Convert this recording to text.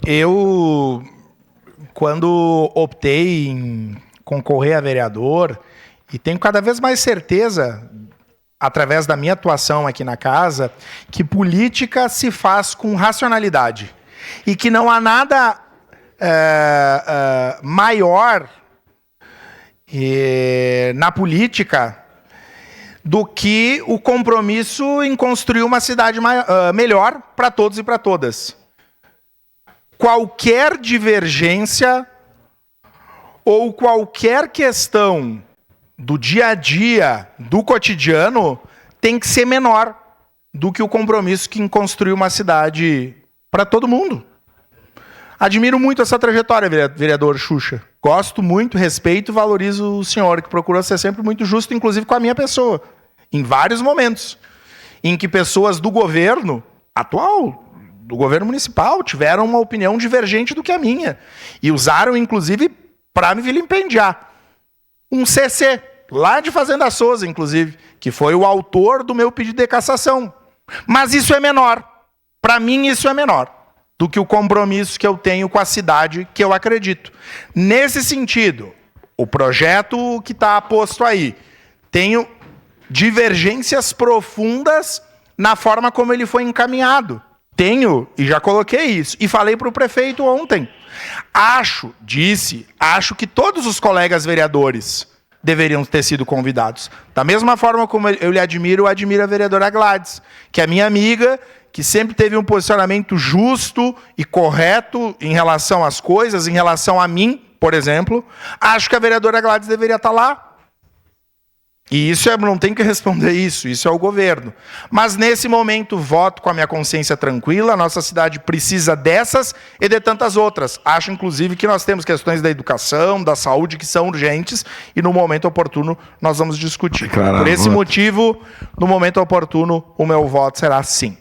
Eu, quando optei em concorrer a vereador, e tenho cada vez mais certeza, através da minha atuação aqui na casa, que política se faz com racionalidade. E que não há nada maior na política do que o compromisso em construir uma cidade melhor para todos e para todas. Qualquer divergência ou qualquer questão do dia a dia, do cotidiano, tem que ser menor do que o compromisso em construir uma cidade para todo mundo. Admiro muito essa trajetória, vereador Xuxa. Gosto muito, respeito e valorizo o senhor, que procurou ser sempre muito justo, inclusive com a minha pessoa. Em vários momentos em que pessoas do governo atual, do governo municipal, tiveram uma opinião divergente do que a minha. E usaram, inclusive, para me vilipendiar. Um CC, lá de Fazenda Souza, inclusive, que foi o autor do meu pedido de cassação. Mas isso é menor. Para mim, isso é menor do que o compromisso que eu tenho com a cidade que eu acredito. Nesse sentido, o projeto que está posto aí, tenho divergências profundas na forma como ele foi encaminhado. Tenho, e já coloquei isso, e falei para o prefeito ontem. Acho que todos os colegas vereadores deveriam ter sido convidados. Da mesma forma como eu lhe admiro, eu admiro a vereadora Gladys, que é minha amiga, que sempre teve um posicionamento justo e correto em relação às coisas, em relação a mim, por exemplo. Acho que a vereadora Gladys deveria estar lá. E isso não tem que responder isso é o governo. Mas nesse momento voto com a minha consciência tranquila, a nossa cidade precisa dessas e de tantas outras. Acho inclusive que nós temos questões da educação, da saúde que são urgentes e no momento oportuno nós vamos discutir. Por esse motivo, no momento oportuno, o meu voto será sim.